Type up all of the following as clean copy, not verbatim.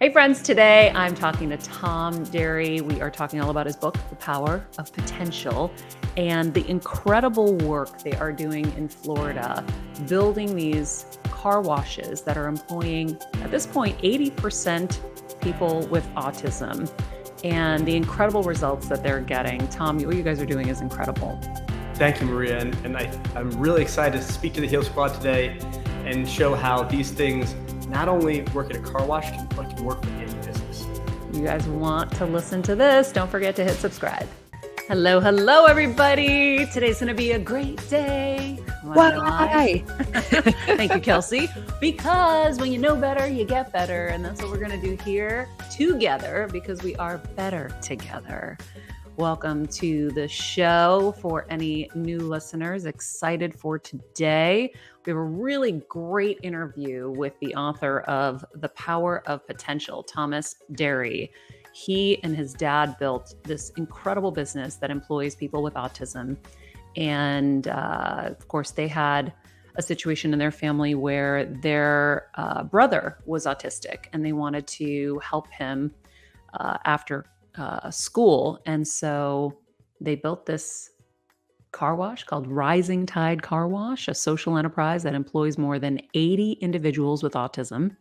Hey friends, today I'm talking to Tom Derry. We are talking all about his book, The Power of Potential, and the incredible work they are doing in Florida, building these car washes that are employing, at this point, 80% people with autism, and the incredible results that they're getting. Tom, what you guys are doing is incredible. Thank you, Maria. And I'm really excited to speak to the Heal Squad today and show how these things not only work at a car wash, but can work for any business. You guys want to listen to this, don't forget to hit subscribe. Hello, everybody. Today's going to be a great day. Why? Thank you, Kelsey. Because when you know better, you get better. And that's what we're going to do here together because we are better together. Welcome to the show. For any new listeners, excited for today. We have a really great interview with the author of The Power of Potential, Thomas Derry. He and his dad built this incredible business that employs people with autism. And of course, they had a situation in their family where their brother was autistic and they wanted to help him after school. And so they built this car wash called Rising Tide Car Wash, a social enterprise that employs more than 80 individuals with autism.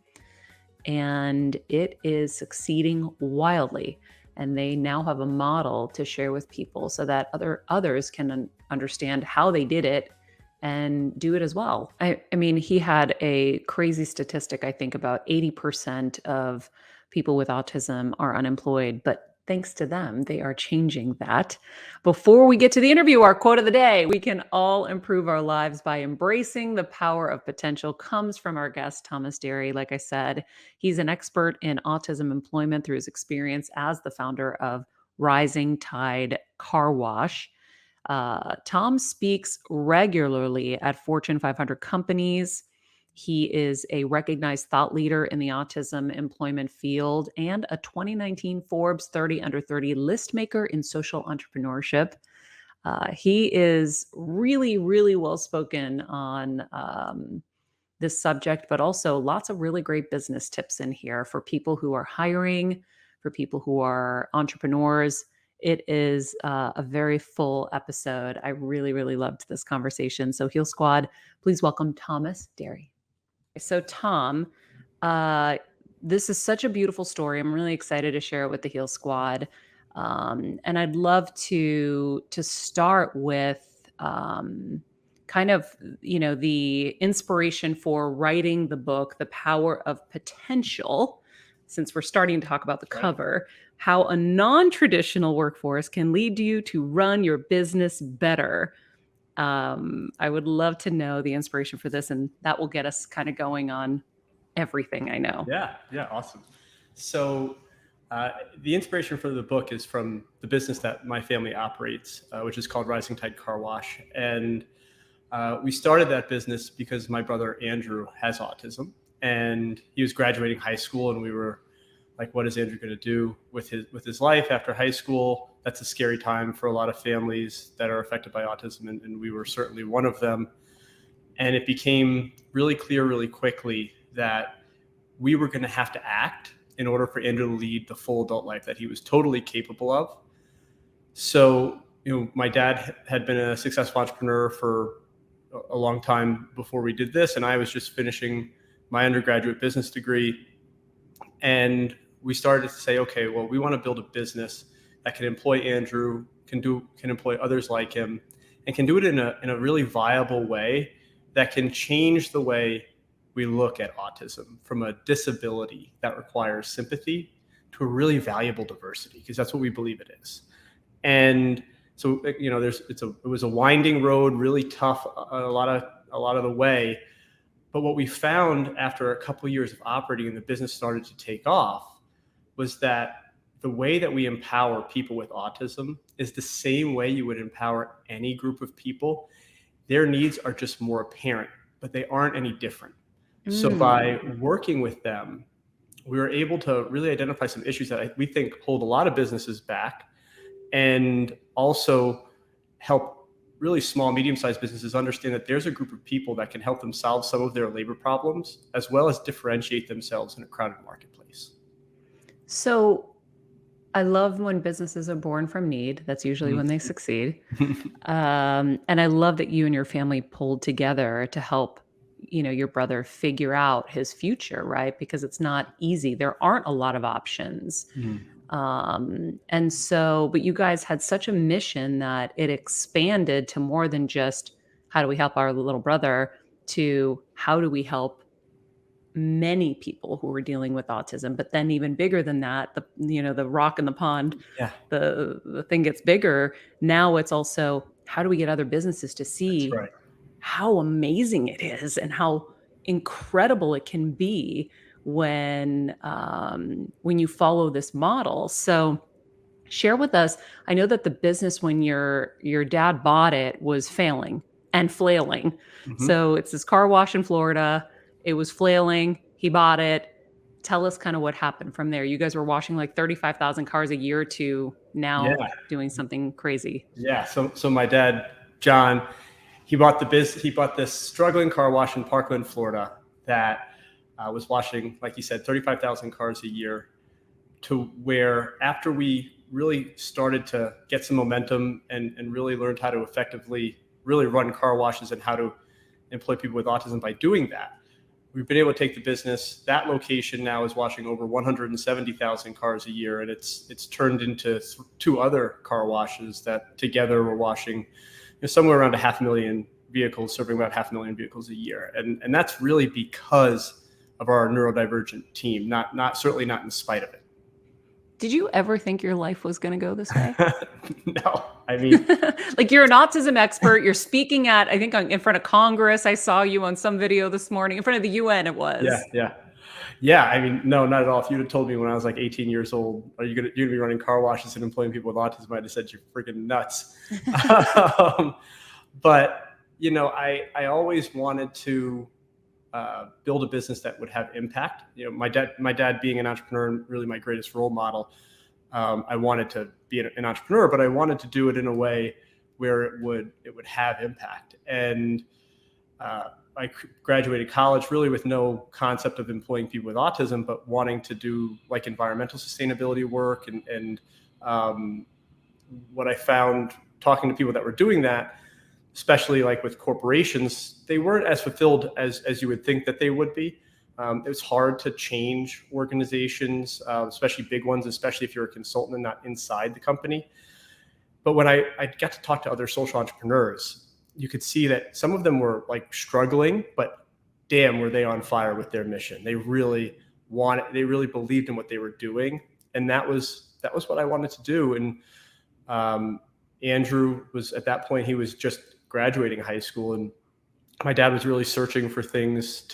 And it is succeeding wildly. And they now have a model to share with people so that others can understand how they did it and do it as well. I mean, he had a crazy statistic. I think about 80% of people with autism are unemployed, but thanks to them, they are changing that. Before we get to the interview, our quote of the day: we can all improve our lives by embracing the power of potential, comes from our guest, Thomas Derry. Like I said, he's an expert in autism employment through his experience as the founder of Rising Tide Car Wash. Tom speaks regularly at Fortune 500 companies. He is a recognized thought leader in the autism employment field and a 2019 Forbes 30 Under 30 list maker in social entrepreneurship. He is really, really well spoken on this subject, but also lots of really great business tips in here for people who are hiring, for people who are entrepreneurs. It is a very full episode. I really, really loved this conversation. So Heal Squad, please welcome Thomas Derry. So Tom, this is such a beautiful story. I'm really excited to share it with the Heal Squad. And I'd love to start with kind of, the inspiration for writing the book, The Power of Potential, since we're starting to talk about the cover, how a non-traditional workforce can lead you to run your business better. I would love to know the inspiration for this, and that will get us kind of going on everything I know. Yeah, awesome. So the inspiration for the book is from the business that my family operates, which is called Rising Tide Car Wash. And we started that business because my brother Andrew has autism, and he was graduating high school, and we were like, what is Andrew going to do with his life after high school? That's a scary time for a lot of families that are affected by autism, and we were certainly one of them. And it became really clear really quickly that we were going to have to act in order for Andrew to lead the full adult life that he was totally capable of. So, my dad had been a successful entrepreneur for a long time before we did this, and I was just finishing my undergraduate business degree. And we started to say, okay, well, we want to build a business that can employ Andrew, can employ others like him, and can do it in a really viable way that can change the way we look at autism from a disability that requires sympathy to a really valuable diversity, because that's what we believe it is. And so, it was a winding road, really tough, a lot of the way. But what we found after a couple of years of operating and the business started to take off was that the way that we empower people with autism is the same way you would empower any group of people. Their needs are just more apparent, but they aren't any different. So by working with them, we were able to really identify some issues that we think hold a lot of businesses back, and also help really small, medium-sized businesses understand that there's a group of people that can help them solve some of their labor problems, as well as differentiate themselves in a crowded marketplace. So I love when businesses are born from need. That's usually when they succeed. And I love that you and your family pulled together to help, your brother figure out his future, right? Because it's not easy. There aren't a lot of options. Mhm. And so, but you guys had such a mission that it expanded to more than just how do we help our little brother to how do we help many people who were dealing with autism. But then even bigger than that, the rock in the pond, Yeah, the thing gets bigger. Now it's also how do we get other businesses to that's see right. how amazing it is and how incredible it can be when you follow this model. So share with us. I know that the business when your dad bought it was failing and flailing. Mhm. So it's this car wash in Florida. It was flailing. He bought it. Tell us kind of what happened from there. You guys were washing like 35,000 cars a year to now Yeah, doing something crazy. yeah. So my dad, John, he bought the business. He bought this struggling car wash in Parkland, Florida, that was washing, like you said, 35,000 cars a year. To where after we really started to get some momentum and really learned how to effectively really run car washes and how to employ people with autism by doing that, we've been able to take the business. That location now is washing over 170,000 cars a year, and it's turned into two other car washes that together we're washing somewhere around 500,000 vehicles, serving about 500,000 vehicles a year, and that's really because of our neurodivergent team, not certainly not in spite of it. Did you ever think your life was going to go this way? No, I mean, Like you're an autism expert. You're speaking at, I think, in front of Congress. I saw you on some video this morning in front of the UN. It yeah, was. yeah. Yeah, I mean, no, not at all. If you'd have told me when I was like 18 years old, are you're gonna be running car washes and employing people with autism, I'd have said you're freaking nuts. um, but I always wanted to build a business that would have impact. My dad being an entrepreneur and really my greatest role model. I wanted to be an entrepreneur, but I wanted to do it in a way where it would have impact. And I graduated college really with no concept of employing people with autism, but wanting to do like environmental sustainability work. And what I found talking to people that were doing that, especially like with corporations, they weren't as fulfilled as you would think that they would be. It was hard to change organizations, especially big ones, especially if you're a consultant and not inside the company. But when I got to talk to other social entrepreneurs, you could see that some of them were like struggling, but damn, were they on fire with their mission. They really believed in what they were doing. And that was what I wanted to do. And Andrew was at that point, he was just graduating high school, and my dad was really searching for things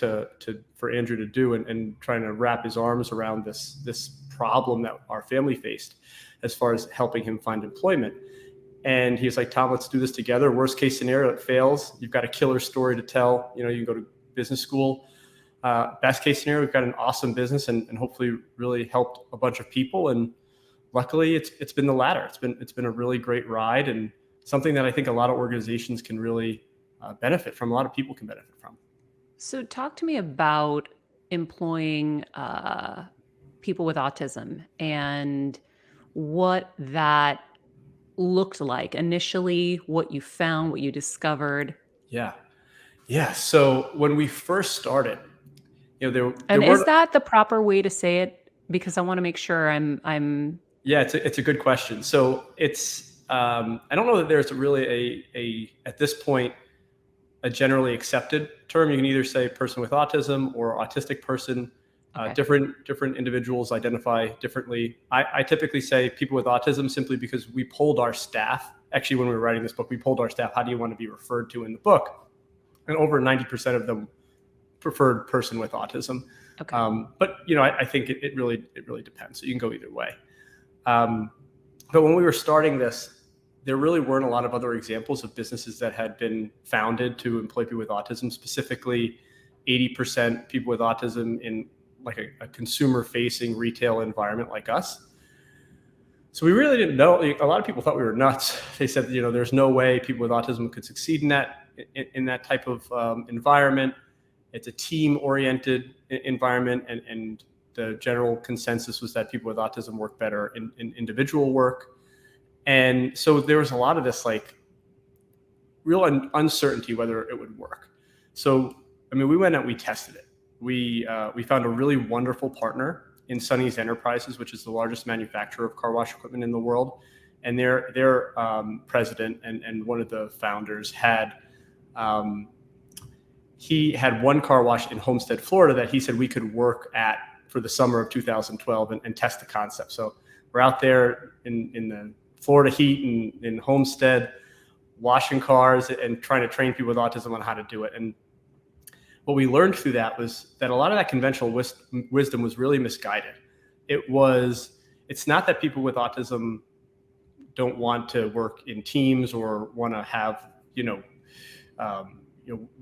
for Andrew to do and trying to wrap his arms around this problem that our family faced as far as helping him find employment. And he was like, Tom, let's do this together. Worst case scenario, it fails. You've got a killer story to tell. You can go to business school. Best case scenario, we've got an awesome business and hopefully really helped a bunch of people. And luckily it's been the latter. It's been a really great ride and something that I think a lot of organizations can really benefit from. A lot of people can benefit from. So talk to me about employing people with autism and what that looked like initially, what you found, what you discovered. Yeah. Yeah. So when we first started, there And is were. that the proper way to say it? Because I want to make sure I'm Yeah, it's a good question. So it's I don't know that there's really a at this point a generally accepted term. You can either say person with autism or autistic person. okay. Different individuals identify differently. I typically say people with autism simply because we polled our staff. Actually, when we were writing this book, we polled our staff, how do you want to be referred to in the book? And over 90% of them preferred person with autism. Okay. But I think it really depends. So you can go either way. But when we were starting this, there really weren't a lot of other examples of businesses that had been founded to employ people with autism, specifically 80% people with autism in like a consumer-facing retail environment like us. So we really didn't know. A lot of people thought we were nuts. They said, there's no way people with autism could succeed in that type of environment. It's a team-oriented environment, and the general consensus was that people with autism work better in individual work. And so there was a lot of this like real uncertainty whether it would work. So, I mean, we went out, we tested it. We found a really wonderful partner in Sonny's Enterprises, which is the largest manufacturer of car wash equipment in the world. And their president and one of the founders had, he had one car wash in Homestead, Florida that he said we could work at for the summer of 2012 and test the concept. So we're out there in the Florida heat in Homestead, washing cars and trying to train people with autism on how to do it. And what we learned through that was that a lot of that conventional wisdom was really misguided. It's not that people with autism don't want to work in teams or want to have,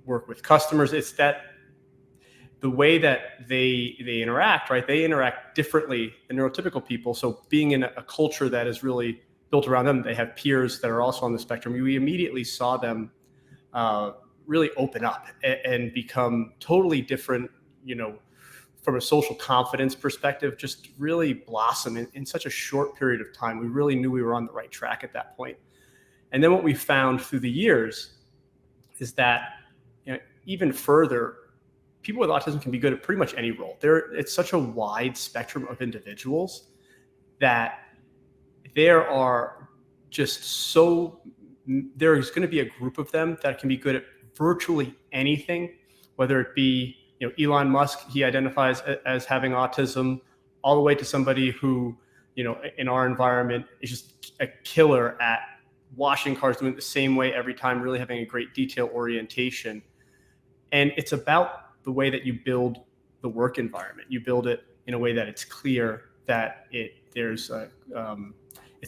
work with customers. It's that the way that they interact, right? They interact differently than neurotypical people. So being in a culture that is really built around them, they have peers that are also on the spectrum. We immediately saw them really open up and become totally different, from a social confidence perspective, just really blossom in such a short period of time. We really knew we were on the right track at that point. And then what we found through the years is that, even further, people with autism can be good at pretty much any role. It's such a wide spectrum of individuals that there are just there's going to be a group of them that can be good at virtually anything, whether it be, Elon Musk, he identifies as having autism, all the way to somebody who, in our environment is just a killer at washing cars, doing it the same way every time, really having a great detail orientation. And it's about the way that you build the work environment. You build it in a way that it's clear, that it's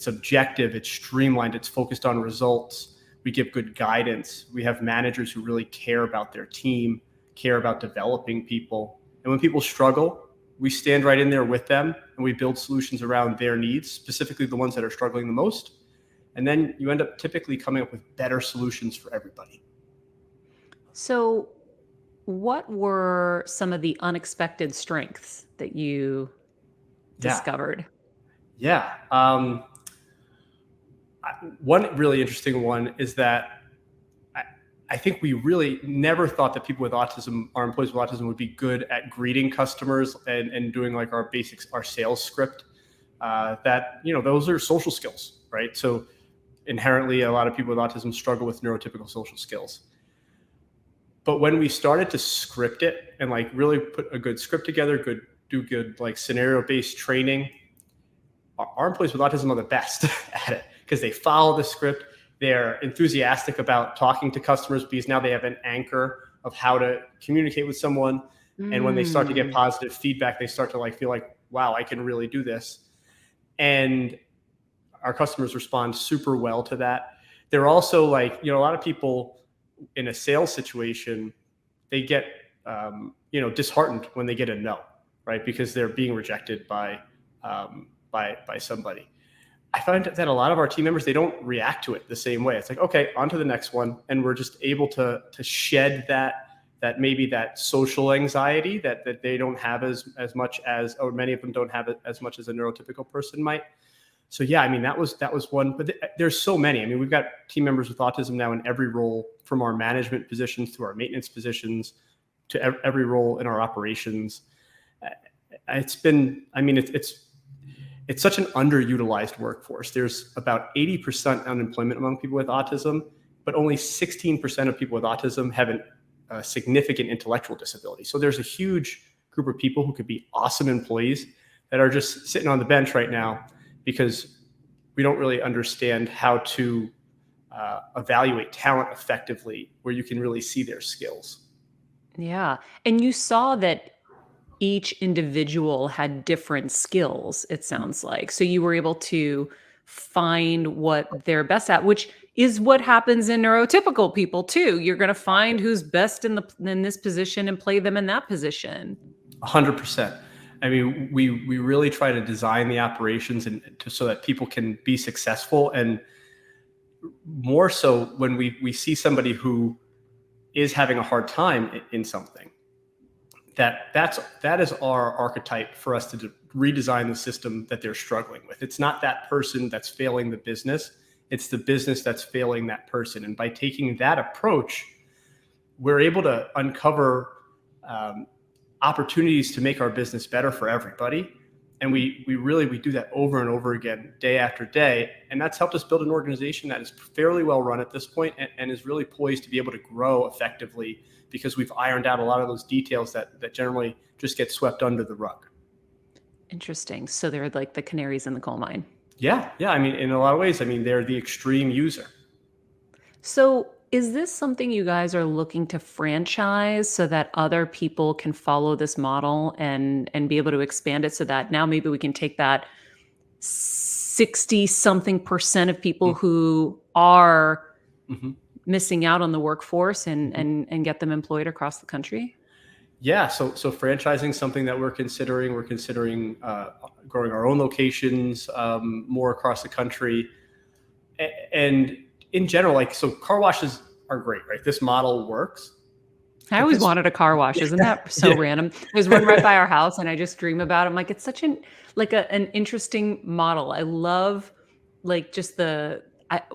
objective, it's streamlined, it's focused on results. We give good guidance. We have managers who really care about their team, care about developing people. And when people struggle, we stand right in there with them and we build solutions around their needs, specifically the ones that are struggling the most. And then you end up typically coming up with better solutions for everybody. So what were some of the unexpected strengths that you discovered? Yeah. One really interesting one is that I think we really never thought that people with autism, our employees with autism, would be good at greeting customers and doing like our basics, our sales script. Those are social skills, right? So inherently, a lot of people with autism struggle with neurotypical social skills. But when we started to script it and like really put a good script together, do good like scenario-based training, our employees with autism are the best at it because they follow the script. They're enthusiastic about talking to customers because now they have an anchor of how to communicate with someone. And when they start to get positive feedback, they start to feel like, wow, I can really do this. And our customers respond super well to that. They're also a lot of people in a sales situation, they get, disheartened when they get a no, right? Because they're being rejected by somebody. I find that a lot of our team members, they don't react to it the same way. It's like, okay, on to the next one. And we're just able to shed that maybe that social anxiety that they don't have as much as, or many of them don't have it as much as a neurotypical person might. So yeah, I mean, that was one, but there's so many. I mean, we've got team members with autism now in every role, from our management positions to our maintenance positions to every role in our operations. It's such an underutilized workforce. There's about 80% unemployment among people with autism, but only 16% of people with autism have a significant intellectual disability. So there's a huge group of people who could be awesome employees that are just sitting on the bench right now because we don't really understand how to evaluate talent effectively, where you can really see their skills. Yeah. And you saw that each individual had different skills, it sounds like. So you were able to find what they're best at, which is what happens in neurotypical people too. You're going to find who's best in this position and play them in that position. 100%. I mean, we really try to design the operations so that people can be successful. And more so when we see somebody who is having a hard time in something, that is our archetype for us to redesign the system that they're struggling with. It's not that person that's failing the business. It's the business that's failing that person. And by taking that approach, we're able to uncover opportunities to make our business better for everybody. And we do that over and over again, day after day. And that's helped us build an organization that is fairly well run at this point and is really poised to be able to grow effectively, because we've ironed out a lot of those details that generally just get swept under the rug. Interesting. So they're like the canaries in the coal mine. Yeah. I mean, in a lot of ways, they're the extreme user. So is this something you guys are looking to franchise so that other people can follow this model and be able to expand it, so that now maybe we can take that 60 something % of people who are missing out on the workforce and get them employed across the country? Yeah, so franchising is something that we're considering. We're considering growing our own locations more across the country, and in general, so car washes are great, right? This model works. I always wanted a car wash. Isn't that so random? There's one right by our house, and I just dream about it. I'm like, it's such an interesting model. I love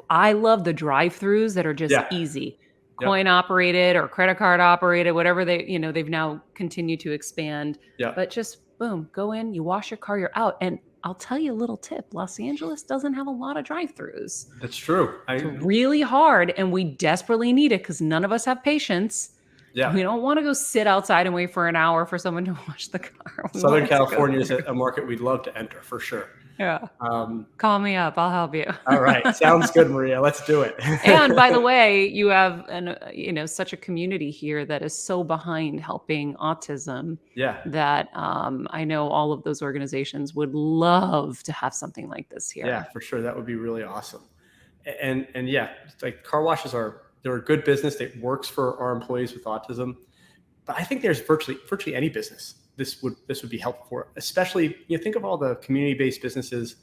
I love the drive-throughs that are just easy. Coin operated or credit card operated, whatever they've now continued to expand. But just boom, go in, you wash your car, you're out. And I'll tell you a little tip. Los Angeles doesn't have a lot of drive-throughs. That's true. It's really hard, and we desperately need it because none of us have patience. We don't want to go sit outside and wait for an hour for someone to wash the car. Southern California is a market we'd love to enter for sure. Yeah. Call me up. I'll help you. All right. Sounds good, Maria. Let's do it. And by the way, you have such a community here that is so behind helping autism. That I know all of those organizations would love to have something like this here. Yeah, for sure. That would be really awesome. And like car washes they're a good business that works for our employees with autism. But I think there's virtually any business this would be helpful for, especially think of all the community-based businesses,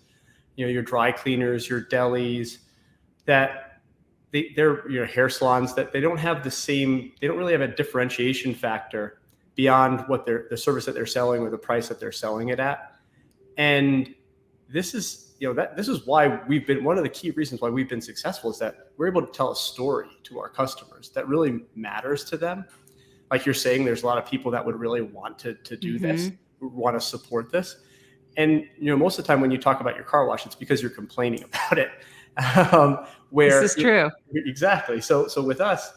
your dry cleaners, your delis, that they're hair salons, that they don't really have a differentiation factor beyond what the service that they're selling or the price that they're selling it at. And this is why one of the key reasons why we've been successful is that we're able to tell a story to our customers that really matters to them. Like you're saying, there's a lot of people that would really want to do this, want to support this. And, most of the time when you talk about your car wash, it's because you're complaining about it. This is true. Exactly. So with us,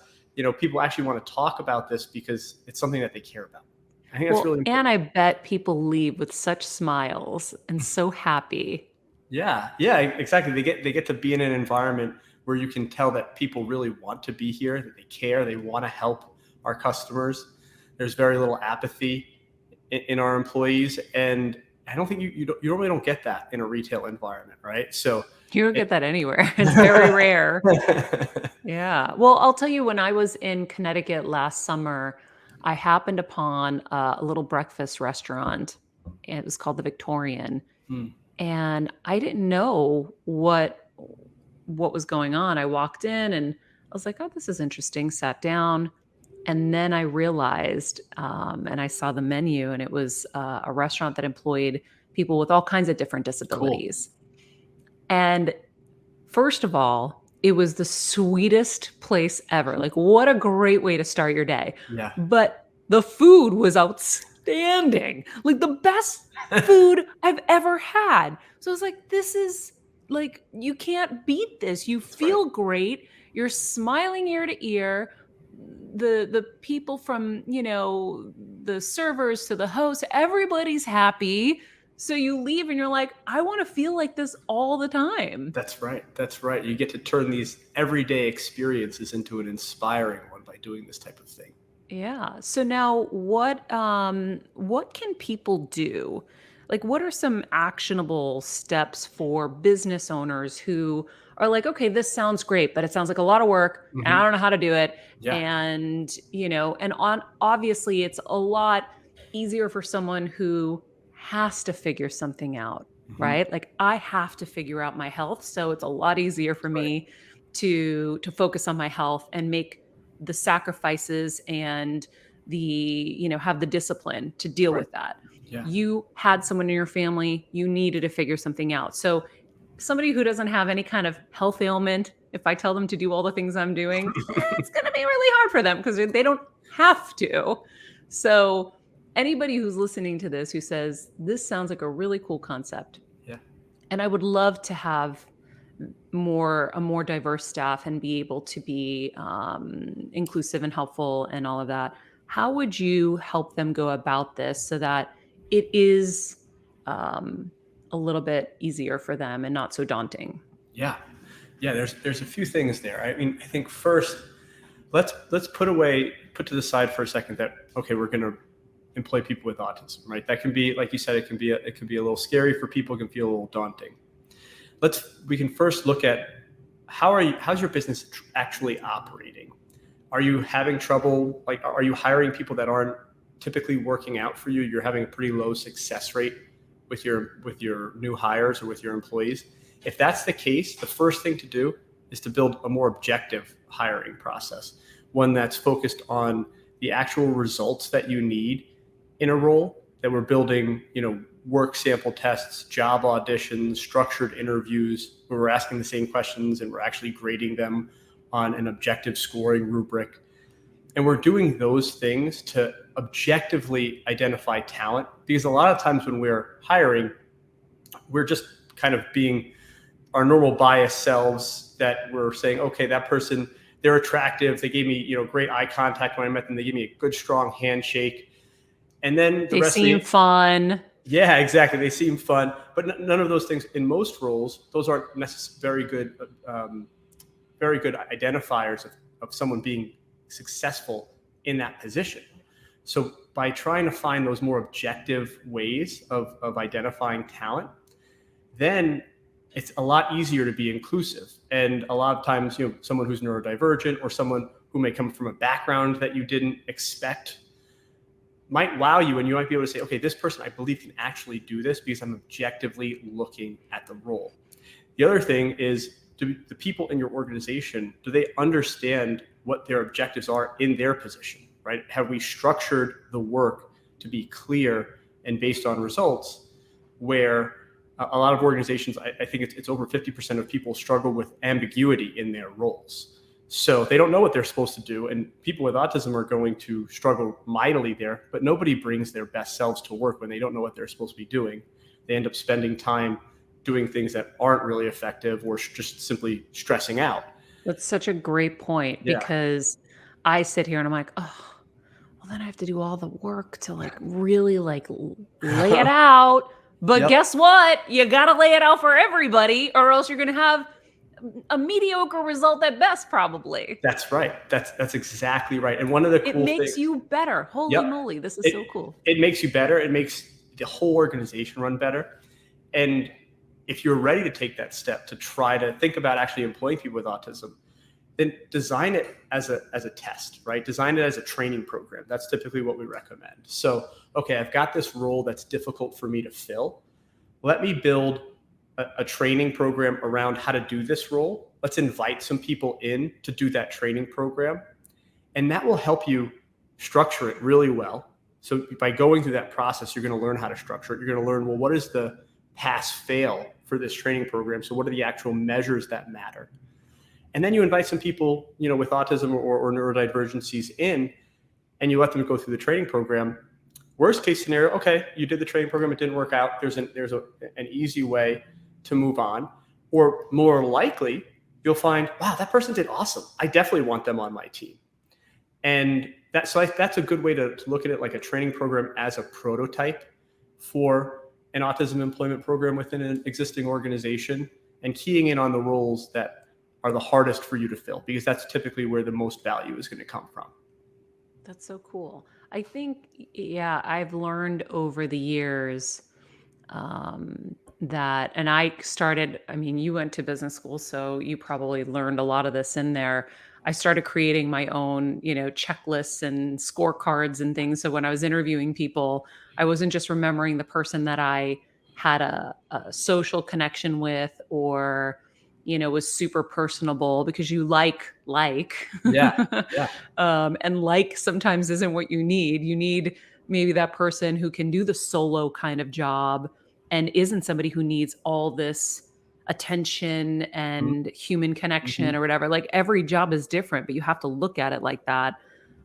people actually want to talk about this because it's something that they care about. I think that's really important. And I bet people leave with such smiles and so happy. Yeah, exactly. They get to be in an environment where you can tell that people really want to be here, that they care, they want to help our customers. There's very little apathy in our employees, and I don't think you really don't get that in a retail environment, right? So you don't get that anywhere. It's very rare. Yeah. Well, I'll tell you, when I was in Connecticut last summer, I happened upon a little breakfast restaurant. It was called the Victorian, and I didn't know what was going on. I walked in and I was like, "Oh, this is interesting." Sat down. And then I realized, and I saw the menu, and it was a restaurant that employed people with all kinds of different disabilities. Cool. And first of all, it was the sweetest place ever. Like, what a great way to start your day. Yeah. But the food was outstanding. Like the best food I've ever had. So I was like, this is like, you can't beat this. You feel great. You're smiling ear to ear. The people from, the servers to the host, everybody's happy. So you leave and you're like, I want to feel like this all the time. That's right. You get to turn these everyday experiences into an inspiring one by doing this type of thing. Yeah. So now what can people do? Like, what are some actionable steps for business owners who are like, okay, this sounds great, but it sounds like a lot of work and I don't know how to do it. Yeah. And, obviously it's a lot easier for someone who has to figure something out, right? Like, I have to figure out my health. So it's a lot easier for me to focus on my health and make the sacrifices and have the discipline to deal Right. with that. Yeah. You had someone in your family, you needed to figure something out. So somebody who doesn't have any kind of health ailment, if I tell them to do all the things I'm doing, it's going to be really hard for them because they don't have to. So anybody who's listening to this who says, this sounds like a really cool concept, Yeah. and I would love to have a more diverse staff and be able to be inclusive and helpful and all of that. How would you help them go about this so that it is um, a little bit easier for them and not so daunting? Yeah. Yeah. There's a few things there. I mean, I think first, let's put to the side for a second that, okay, we're going to employ people with autism, right? That can be, like you said, it can be a little scary for people, it can feel a little daunting. We can first look at how's your business actually operating? Are you having trouble? Like, are you hiring people that aren't typically working out for you? You're having a pretty low success rate with your new hires or with your employees. If that's the case, the first thing to do is to build a more objective hiring process, one that's focused on the actual results that you need in a role, that we're building, work sample tests, job auditions, structured interviews, where we're asking the same questions and we're actually grading them on an objective scoring rubric. And we're doing those things to objectively identify talent, because a lot of times when we're hiring, we're just kind of being our normal biased selves, that we're saying, okay, that person, they're attractive. They gave me, great eye contact when I met them. They gave me a good, strong handshake. And then they seem fun. Yeah, exactly. They seem fun, but none of those things in most roles, those aren't necessarily very good identifiers of someone being successful in that position. So by trying to find those more objective ways of identifying talent, then it's a lot easier to be inclusive. And a lot of times, someone who's neurodivergent or someone who may come from a background that you didn't expect might wow you, and you might be able to say, okay, this person I believe can actually do this because I'm objectively looking at the role. The other thing is, do the people in your organization, do they understand what their objectives are in their position, right? Have we structured the work to be clear and based on results, where a lot of organizations, I think it's over 50% of people struggle with ambiguity in their roles. So they don't know what they're supposed to do, and people with autism are going to struggle mightily there, but nobody brings their best selves to work when they don't know what they're supposed to be doing. They end up spending time doing things that aren't really effective or just simply stressing out. That's such a great point, because I sit here and I'm like, oh, well, then I have to do all the work to really lay it out. But guess what? You got to lay it out for everybody, or else you're going to have a mediocre result at best, probably. That's right. That's exactly right. And one of the cool things, it makes you better. Holy moly, this is so cool. It makes you better. It makes the whole organization run better. And if you're ready to take that step to try to think about actually employing people with autism, then design it as a test, right? Design it as a training program. That's typically what we recommend. So, okay, I've got this role that's difficult for me to fill. Let me build a training program around how to do this role. Let's invite some people in to do that training program. And that will help you structure it really well. So by going through that process, you're going to learn how to structure it. You're going to learn, well, what is the pass fail for this training program? So what are the actual measures that matter? And then you invite some people, with autism or neurodivergencies in, and you let them go through the training program. Worst case scenario, okay, you did the training program, it didn't work out. There's an easy way to move on. Or more likely, you'll find, wow, that person did awesome. I definitely want them on my team. And that's a good way to look at it, like a training program as a prototype for an autism employment program within an existing organization, and keying in on the roles that are the hardest for you to fill, because that's typically where the most value is going to come from. That's so cool. I think, I've learned over the years that, and you went to business school, so you probably learned a lot of this in there. I started creating my own, checklists and scorecards and things. So when I was interviewing people, I wasn't just remembering the person that I had a social connection with, or was super personable because you like, Yeah. Yeah. and like sometimes isn't what you need. You need maybe that person who can do the solo kind of job and isn't somebody who needs all this attention and human Mm-hmm. connection or whatever. Like every job is different, but you have to look at it like that.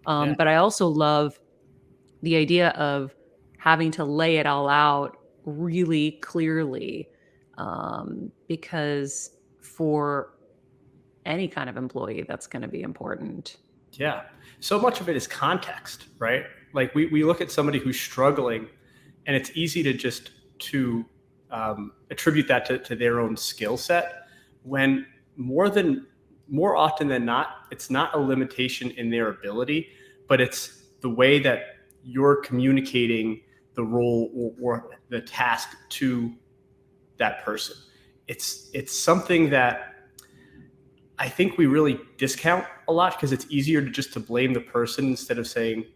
Yeah. But I also love the idea of having to lay it all out really clearly, because for any kind of employee, that's going to be important. Yeah. So much of it is context, right? Like we look at somebody who's struggling, and it's easy to just to attribute that to their own skill set, when more often than not, it's not a limitation in their ability, but it's the way that you're communicating the role or the task to that person. It's something that I think we really discount a lot because it's easier to just to blame the person instead of saying,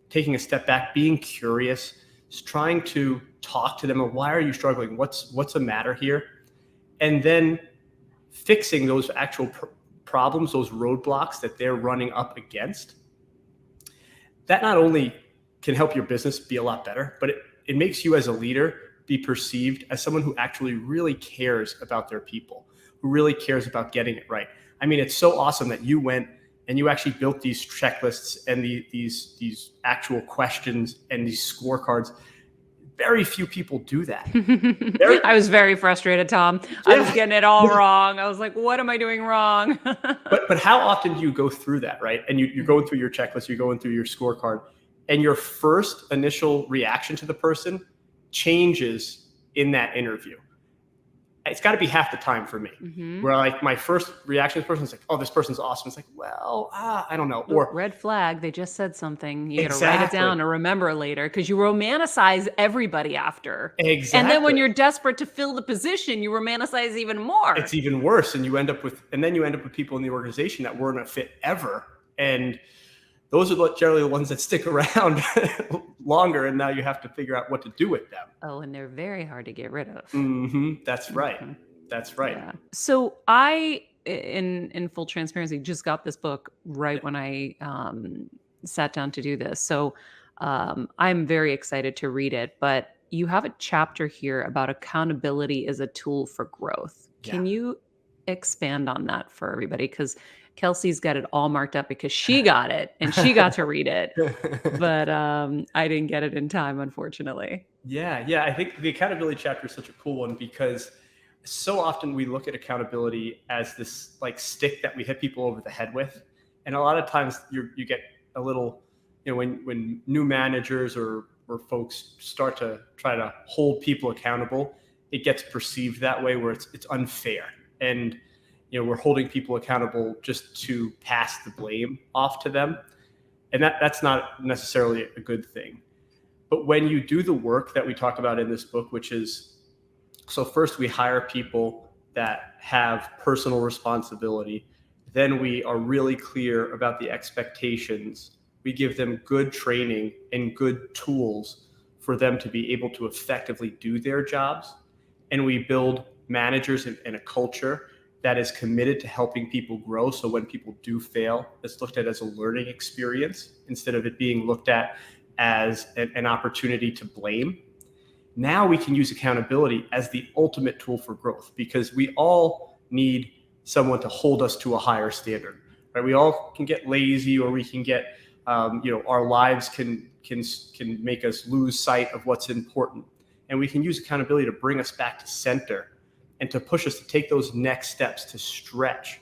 taking a step back, being curious, just trying to talk to them of why are you struggling? What's the matter here? And then fixing those actual problems, those roadblocks that they're running up against. That not only can help your business be a lot better, but it makes you as a leader be perceived as someone who actually really cares about their people, who really cares about getting it right. I mean, it's so awesome that you went and you actually built these checklists and these actual questions and these scorecards. Very few people do that. I was very frustrated, Tom. I was getting it all wrong. I was like, what am I doing wrong? But how often do you go through that, right? And you're going through your checklist, you're going through your scorecard, and your first initial reaction to the person changes in that interview. It's got to be half the time for me. Where like my first reaction to the person is like, oh, this person's awesome. It's like, well, I don't know. Or red flag, they just said something. You got to write it down or remember later because you romanticize everybody after. Exactly. And then when you're desperate to fill the position, you romanticize even more. It's even worse. And you end up with people in the organization that weren't a fit ever. And those are generally the ones that stick around longer. And now you have to figure out what to do with them. Oh, and they're very hard to get rid of. That's right. That's right. Yeah. So I, in full transparency, just got this book right when I sat down to do this. So I'm very excited to read it. But you have a chapter here about accountability as a tool for growth. Can you expand on that for everybody? Because Kelsey's got it all marked up because she got it and she got to read it. But I didn't get it in time, unfortunately. Yeah. I think the accountability chapter is such a cool one because so often we look at accountability as this like stick that we hit people over the head with. And a lot of times you get a little, when new managers or folks start to try to hold people accountable, it gets perceived that way where it's unfair. And, we're holding people accountable just to pass the blame off to them. And that's not necessarily a good thing. But when you do the work that we talk about in this book, which is, so first we hire people that have personal responsibility. Then we are really clear about the expectations. We give them good training and good tools for them to be able to effectively do their jobs. And we build managers and a culture that is committed to helping people grow. So when people do fail, it's looked at as a learning experience instead of it being looked at as an opportunity to blame. Now we can use accountability as the ultimate tool for growth because we all need someone to hold us to a higher standard, right? We all can get lazy or we can get, our lives can make us lose sight of what's important. And we can use accountability to bring us back to center and to push us to take those next steps to stretch.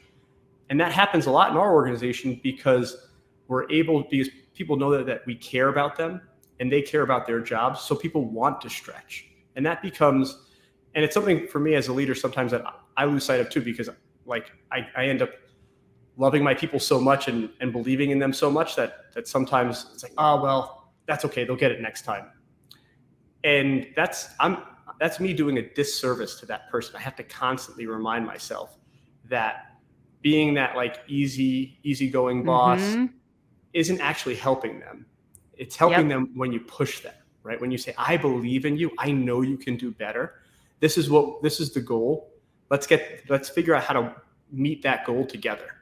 And that happens a lot in our organization because because people know that we care about them and they care about their jobs. So people want to stretch. And that becomes, and it's something for me as a leader sometimes that I lose sight of too, because like I end up loving my people so much and believing in them so much that sometimes it's like, oh, well, that's okay. They'll get it next time. And that's me doing a disservice to that person. I have to constantly remind myself that being that like easygoing boss isn't actually helping them. It's helping them when you push them, right? When you say, I believe in you, I know you can do better. This is the goal. Let's figure out how to meet that goal together.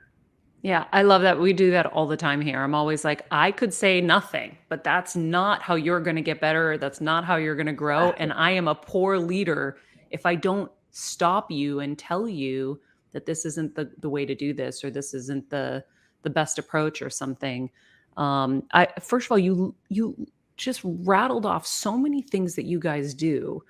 Yeah, I love that. We do that all the time here. I'm always like, I could say nothing, but that's not how you're going to get better. That's not how you're going to grow. And I am a poor leader if I don't stop you and tell you that this isn't the way to do this, or this isn't the best approach or something. I first of all, you just rattled off so many things that you guys do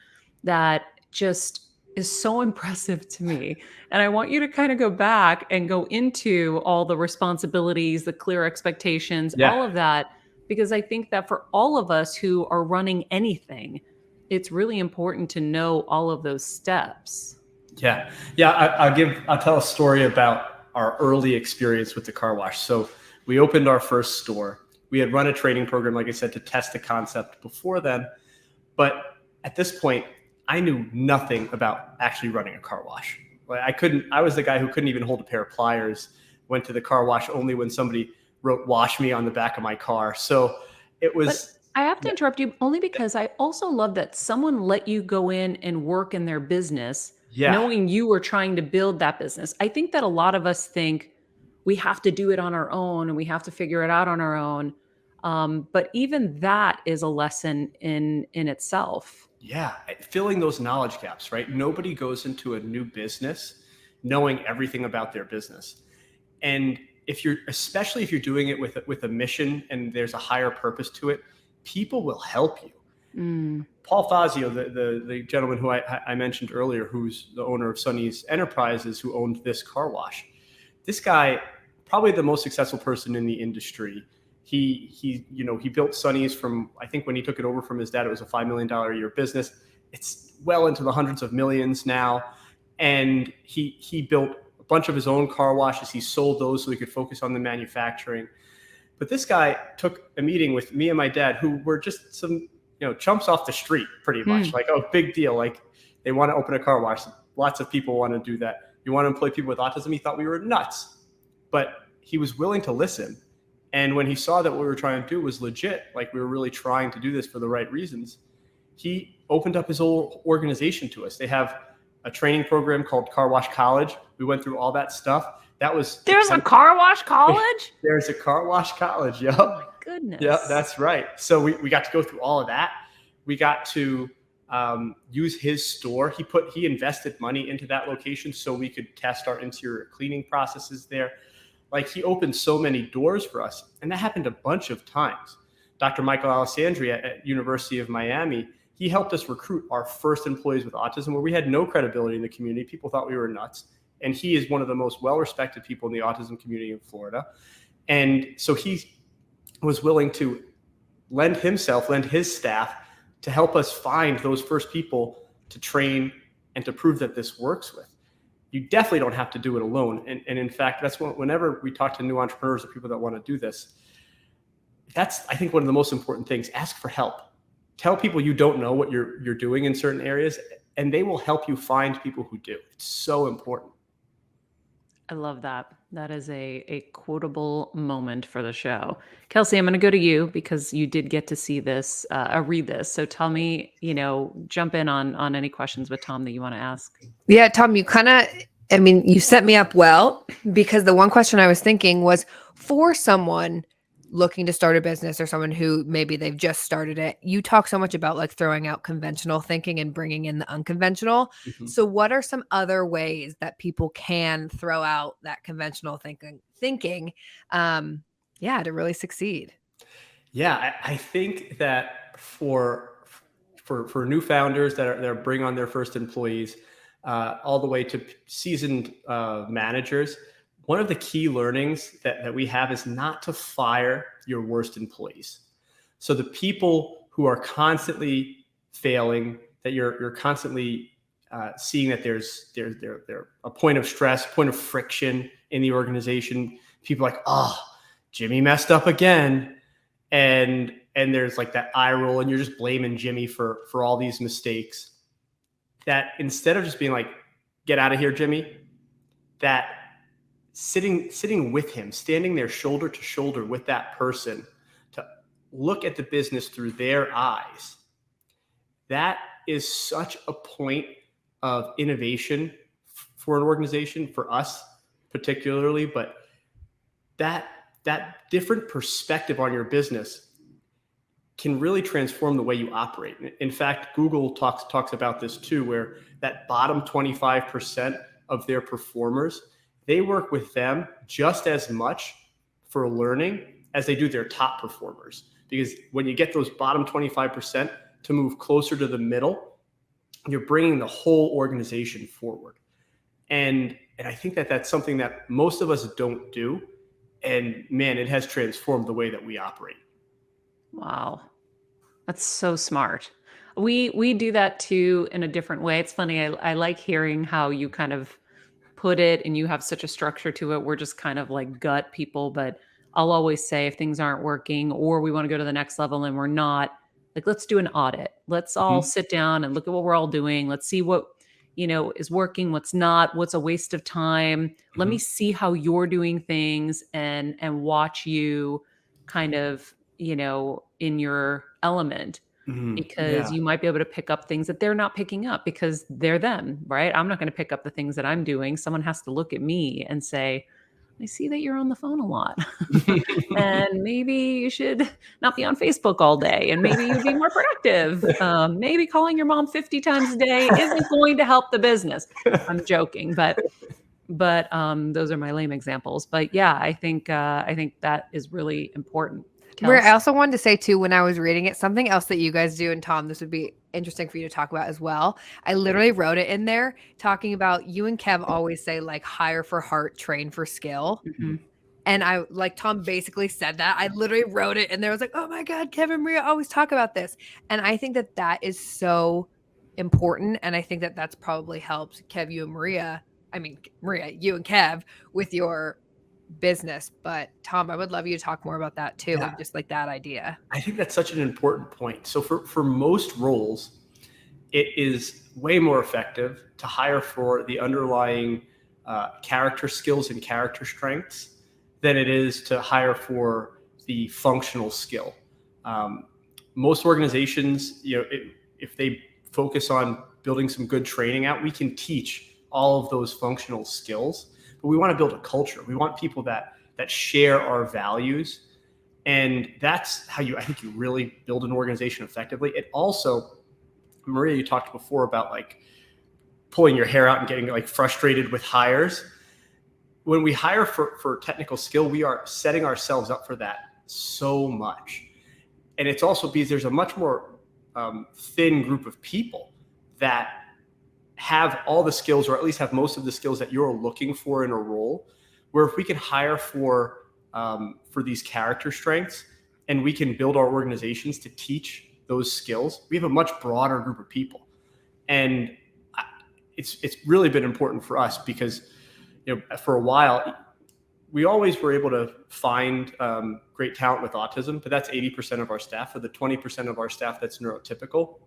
that just is so impressive to me. And I want you to kind of go back and go into all the responsibilities, the clear expectations, all Yeah. of that, because I think that for all of us who are running anything, it's really important to know all of those steps. Yeah. Yeah. I'll tell a story about our early experience with the car wash. So we opened our first store. We had run a training program, like I said, to test the concept before then. But at this point, I knew nothing about actually running a car wash. I was the guy who couldn't even hold a pair of pliers, went to the car wash only when somebody wrote "wash me" on the back of my car. So it was. But I have to interrupt you only because I also love that someone let you go in and work in their business, Yeah. knowing you were trying to build that business. I think that a lot of us think we have to do it on our own and we have to figure it out on our own. But even that is a lesson in itself. Yeah, filling those knowledge gaps, right? Nobody goes into a new business knowing everything about their business. And especially if you're doing it with a mission and there's a higher purpose to it, people will help you. Paul Fazio, the gentleman who I mentioned earlier, who's the owner of Sonny's Enterprises, who owned this car wash, this guy, probably the most successful person in the industry. He built Sonny's from, I think when he took it over from his dad, it was a $5 million a year business. It's well into the hundreds of millions now. And he built a bunch of his own car washes. He sold those so he could focus on the manufacturing. But this guy took a meeting with me and my dad, who were just some, chumps off the street, pretty much. Like, oh, big deal. Like, they want to open a car wash. Lots of people want to do that. You want to employ people with autism? He thought we were nuts. But he was willing to listen. And when he saw that what we were trying to do was legit, like we were really trying to do this for the right reasons, he opened up his whole organization to us. They have a training program called Car Wash College. We went through all that stuff. There's a car wash college? There's a car wash college. Yep. Oh my goodness. Yeah, that's right. So we got to go through all of that. We got to use his store. He invested money into that location so we could test our interior cleaning processes there. Like, he opened so many doors for us, and that happened a bunch of times. Dr. Michael Alessandri at University of Miami, he helped us recruit our first employees with autism, where we had no credibility in the community. People thought we were nuts. And he is one of the most well-respected people in the autism community in Florida. And so he was willing to lend his staff to help us find those first people to train and to prove that this works with. You definitely don't have to do it alone. And in fact, that's whenever we talk to new entrepreneurs or people that want to do this, that's, I think, one of the most important things. Ask for help. Tell people you don't know what you're doing in certain areas, and they will help you find people who do. It's so important. I love that. That is a quotable moment for the show. Kelsey, I'm going to go to you because you did get to see this, read this. So tell me, jump in on any questions with Tom that you want to ask. Yeah, Tom, you set me up well, because the one question I was thinking was, for someone looking to start a business or someone who maybe they've just started it, you talk so much about like throwing out conventional thinking and bringing in the unconventional. Mm-hmm. So what are some other ways that people can throw out that conventional thinking, to really succeed? Yeah, I think that for new founders that are bring on their first employees, all the way to seasoned managers, one of the key learnings that we have is not to fire your worst employees. So the people who are constantly failing, that you're constantly seeing that there's a point of stress, point of friction in the organization. People like, oh, Jimmy messed up again. And there's like that eye roll, and you're just blaming Jimmy for all these mistakes. That instead of just being like, get out of here, Jimmy, that sitting with him, standing there shoulder to shoulder with that person to look at the business through their eyes, that is such a point of innovation for an organization, for us particularly, but that different perspective on your business can really transform the way you operate. In fact, Google talks about this too, where that bottom 25% of their performers, they work with them just as much for learning as they do their top performers. Because when you get those bottom 25% to move closer to the middle, you're bringing the whole organization forward. And I think that that's something that most of us don't do. And man, it has transformed the way that we operate. Wow. That's so smart. We do that too in a different way. It's funny. I like hearing how you kind of put it and you have such a structure to it. We're just kind of like gut people, but I'll always say if things aren't working or we want to go to the next level and we're not, like, let's do an audit. Let's all sit down and look at what we're all doing. Let's see what, is working, what's not, what's a waste of time. Let me see how you're doing things and watch you kind of, in your element. Because you might be able to pick up things that they're not picking up because they're them, right? I'm not going to pick up the things that I'm doing. Someone has to look at me and say, I see that you're on the phone a lot. And maybe you should not be on Facebook all day and maybe you'd be more productive. Maybe calling your mom 50 times a day isn't going to help the business. I'm joking, but those are my lame examples. But yeah, I think that is really important. Where I also wanted to say too, when I was reading it, something else that you guys do, and Tom, this would be interesting for you to talk about as well. I literally wrote it in there talking about you and Kev always say like hire for heart, train for skill. And I like Tom basically said that. I literally wrote it and there was like, oh my God, Kev and Maria always talk about this. And I think that that is so important. And I think that that's probably helped Kev, you and Maria, you and Kev with your business. But Tom, I would love you to talk more about that too. Yeah. Just like that idea. I think that's such an important point. So for most roles, it is way more effective to hire for the underlying character skills and character strengths than it is to hire for the functional skill. Most organizations, if they focus on building some good training out, we can teach all of those functional skills. But we want to build a culture. We want people that share our values. And that's how I think you really build an organization effectively. It also, Maria, you talked before about like pulling your hair out and getting like frustrated with hires. When we hire for technical skill, we are setting ourselves up for that so much. And it's also because there's a much more thin group of people that have all the skills, or at least have most of the skills that you're looking for in a role, where if we can hire for these character strengths and we can build our organizations to teach those skills, we have a much broader group of people. And it's really been important for us because, for a while, we always were able to find great talent with autism, but that's 80% of our staff. For the 20% of our staff that's neurotypical,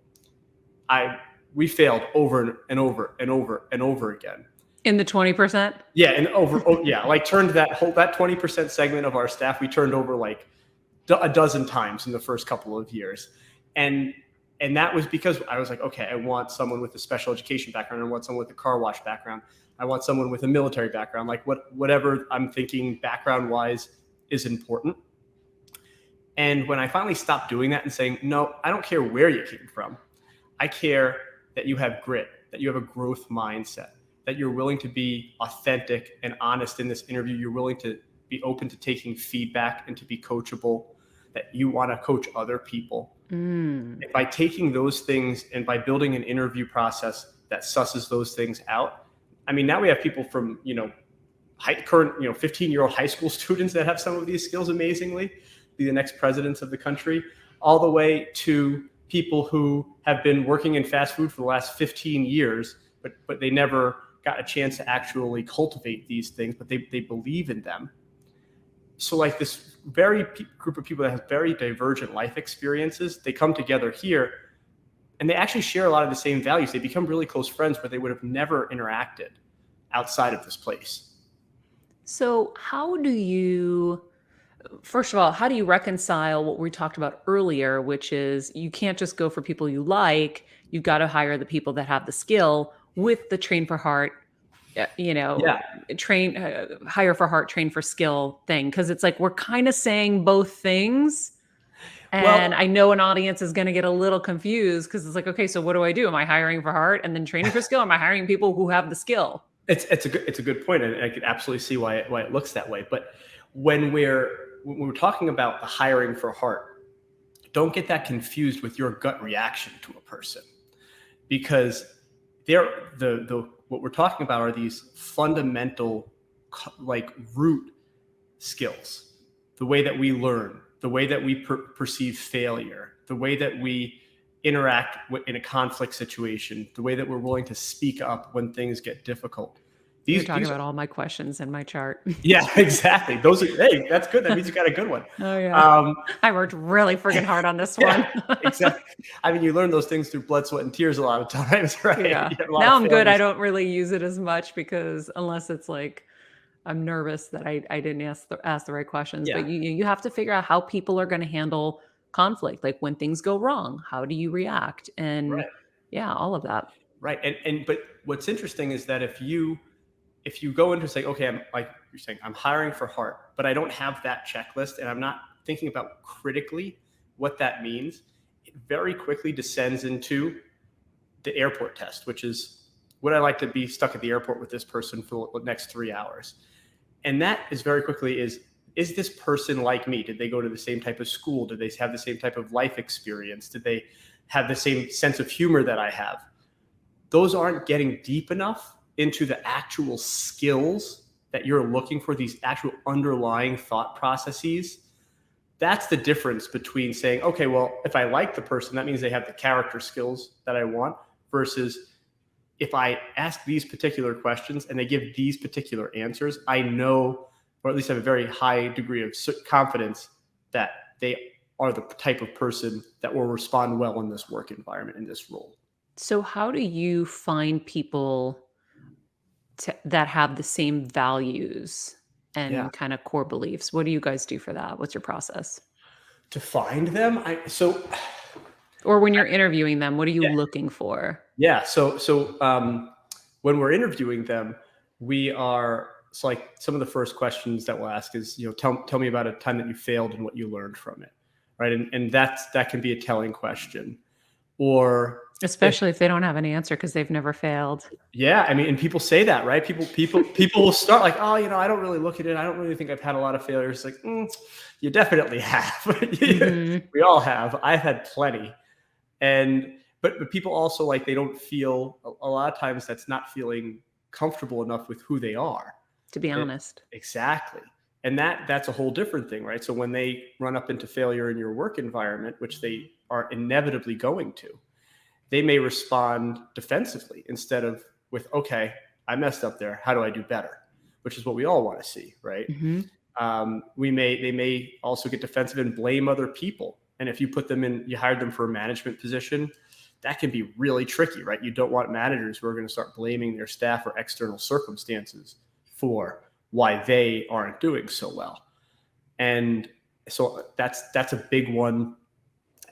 we failed over and over and over and over again. In the 20%? Yeah, like turned that 20% segment of our staff, we turned over like a dozen times in the first couple of years. And that was because I was like, okay, I want someone with a special education background. I want someone with a car wash background. I want someone with a military background. Like whatever I'm thinking background-wise is important. And when I finally stopped doing that and saying, no, I don't care where you came from. I care that you have grit, that you have a growth mindset, that you're willing to be authentic and honest in this interview. You're willing to be open to taking feedback and to be coachable, that you want to coach other people. And by taking those things and by building an interview process that susses those things out, now we have people from, current, 15-year-old high school students that have some of these skills amazingly, be the next presidents of the country, all the way to people who have been working in fast food for the last 15 years, but they never got a chance to actually cultivate these things, but they believe in them. So like this very group of people that have very divergent life experiences, they come together here and they actually share a lot of the same values. They become really close friends, but they would have never interacted outside of this place. So first of all, how do you reconcile what we talked about earlier, which is you can't just go for people you like, you've got to hire the people that have the skill with the train for heart, Yeah. train, hire for heart, train for skill thing. Cause it's like, we're kind of saying both things. And Well, I know an audience is going to get a little confused because it's like, okay, so what do I do? Am I hiring for heart and then training for skill? Am I hiring people who have the skill? it's a good point, and I could absolutely see why it looks that way. But when we're talking about the hiring for heart, don't get that confused with your gut reaction to a person, because what we're talking about are these fundamental, like, root skills, the way that we learn, the way that we perceive failure, the way that we interact in a conflict situation, the way that we're willing to speak up when things get difficult. You're talking about all my questions in my chart. Yeah, exactly. Hey, that's good. That means you got a good one. Oh yeah. I worked really freaking hard on this one. Exactly. I mean, you learn those things through blood, sweat, and tears a lot of times, right? Yeah. Now I'm good. I don't really use it as much because unless it's like I'm nervous that I didn't ask the right questions. Yeah. But you have to figure out how people are going to handle conflict. Like when things go wrong, how do you react? And yeah, all of that. Right. But what's interesting is that if you go into saying, okay, I'm, like you're saying, I'm hiring for heart, but I don't have that checklist and I'm not thinking about critically what that means, it very quickly descends into the airport test, which is, would I like to be stuck at the airport with this person for the next 3 hours? And that is very quickly is this person like me? Did they go to the same type of school? Did they have the same type of life experience? Did they have the same sense of humor that I have? Those aren't getting deep enough into the actual skills that you're looking for, these actual underlying thought processes. That's the difference between saying, okay, well, if I like the person, that means they have the character skills that I want, versus if I ask these particular questions and they give these particular answers, I know, or at least have a very high degree of confidence that they are the type of person that will respond well in this work environment, in this role. So how do you find people that have the same values and kind of core beliefs? What do you guys do for that? What's your process? To find them, or when you're interviewing them, what are you looking for? Yeah. So when we're interviewing them, it's like some of the first questions that we'll ask is, tell me about a time that you failed and what you learned from it. Right. And that can be a telling question. Or especially if they don't have an answer because they've never failed. Yeah. I mean, and people say that, right? People will start like, oh, I don't really look at it. I don't really think I've had a lot of failures. Like, you definitely have. Mm-hmm. We all have. I've had plenty. But people also, like, they don't feel, a lot of times that's not feeling comfortable enough with who they are. To be honest. Exactly. And that's a whole different thing, right? So when they run up into failure in your work environment, which they are inevitably going to, they may respond defensively instead of with, okay, I messed up there. How do I do better? Which is what we all want to see, right? Mm-hmm. They may also get defensive and blame other people. And if you hired them for a management position, that can be really tricky, right? You don't want managers who are going to start blaming their staff or external circumstances for why they aren't doing so well. And so that's a big one.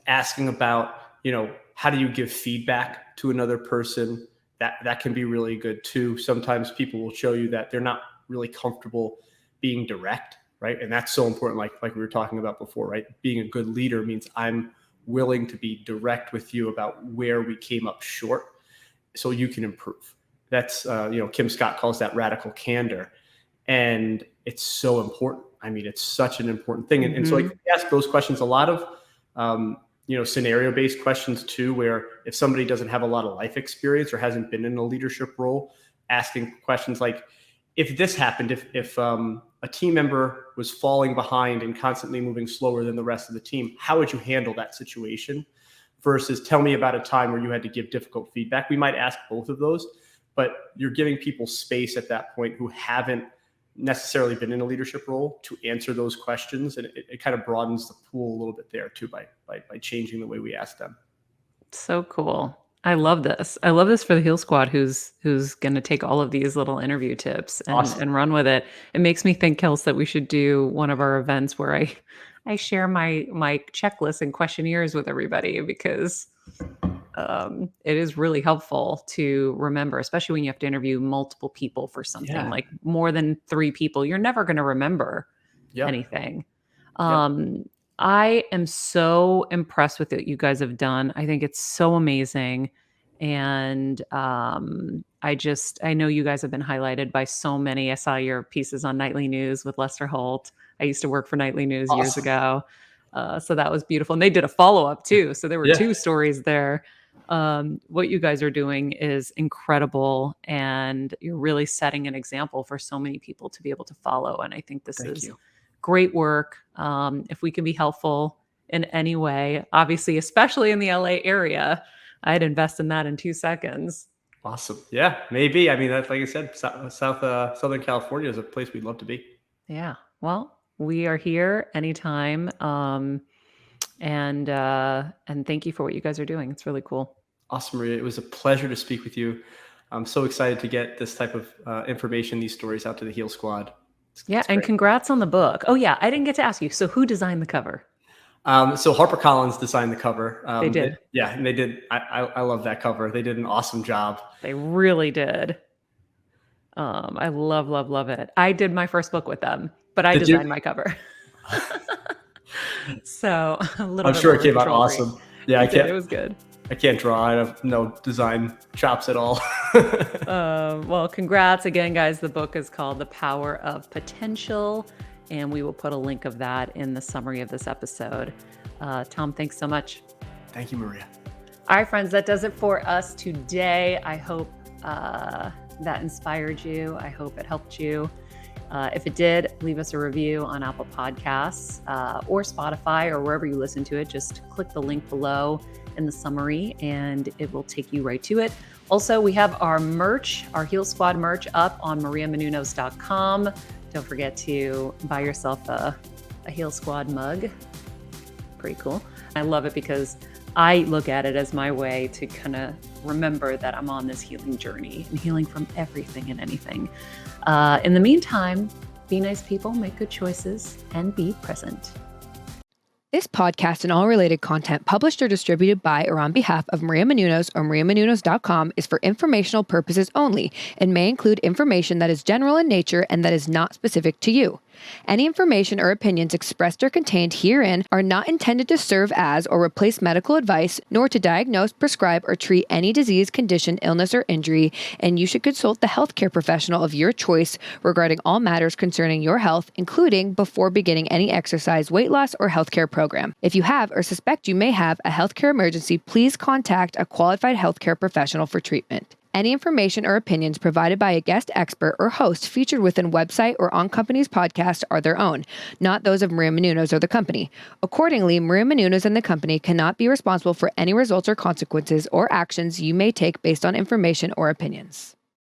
Asking about, how do you give feedback to another person? That can be really good too. Sometimes people will show you that they're not really comfortable being direct, right? And that's so important, like we were talking about before, right? Being a good leader means I'm willing to be direct with you about where we came up short so you can improve. That's, Kim Scott calls that radical candor. And it's so important. I mean, it's such an important thing. And so, like, we ask those questions, a lot of, scenario-based questions too, where if somebody doesn't have a lot of life experience or hasn't been in a leadership role, asking questions like, if this happened, if a team member was falling behind and constantly moving slower than the rest of the team, how would you handle that situation? Versus tell me about a time where you had to give difficult feedback. We might ask both of those, but you're giving people space at that point who haven't necessarily been in a leadership role to answer those questions. And it kind of broadens the pool a little bit there too, by changing the way we ask them. So cool. I love this. I love this for the Heal Squad, who's going to take all of these little interview tips and run with it. It makes me think, Kels, that we should do one of our events where I share my checklist and questionnaires with everybody, because it is really helpful to remember, especially when you have to interview multiple people for something like more than 3 people. You're never going to remember anything. I am so impressed with what you guys have done. I think it's so amazing. And I know you guys have been highlighted by so many. I saw your pieces on Nightly News with Lester Holt. I used to work for Nightly News years ago. So that was beautiful. And they did a follow-up too. So there were 2 stories there. What you guys are doing is incredible. And you're really setting an example for so many people to be able to follow. And I think this is great work. If we can be helpful in any way, obviously, especially in the LA area, I'd invest in that in 2 seconds. Awesome. Yeah, maybe. I mean, that's like I said, Southern California is a place we'd love to be. Yeah. Well, we are here anytime. And thank you for what you guys are doing. It's really cool. Awesome, Maria. It was a pleasure to speak with you. I'm so excited to get this type of information, these stories out to the Heal Squad. And congrats on the book. Oh yeah, I didn't get to ask you. So who designed the cover? So HarperCollins designed the cover. They did. And they did. I love that cover. They did an awesome job. They really did. I love it. I did my first book with them, but I designed my cover. So a little. I'm sure it came out awesome. Yeah, it was good. I can't draw. I have no design chops at all. Well, congrats again, guys. The book is called The Power of Potential, and we will put a link of that in the summary of this episode. Tom, thanks so much. Thank you, Maria. All right, friends, that does it for us today. I hope that inspired you. I hope it helped you. If it did, leave us a review on Apple Podcasts or Spotify or wherever you listen to it. Just click the link below in the summary and it will take you right to it. Also, we have our merch, our Heal Squad merch up on mariamenounos.com. Don't forget to buy yourself a Heal Squad mug. Pretty cool. I love it because I look at it as my way to kind of remember that I'm on this healing journey and healing from everything and anything. In the meantime, be nice people, make good choices, and be present. This podcast and all related content published or distributed by or on behalf of Maria Menounos or mariamenounos.com is for informational purposes only and may include information that is general in nature and that is not specific to you. Any information or opinions expressed or contained herein are not intended to serve as or replace medical advice, nor to diagnose, prescribe, or treat any disease, condition, illness, or injury, and you should consult the healthcare professional of your choice regarding all matters concerning your health, including before beginning any exercise, weight loss, or healthcare program. If you have or suspect you may have a healthcare emergency, please contact a qualified healthcare professional for treatment. Any information or opinions provided by a guest expert or host featured within website or on company's podcast are their own, not those of Maria Menounos or the company. Accordingly, Maria Menounos and the company cannot be responsible for any results or consequences or actions you may take based on information or opinions.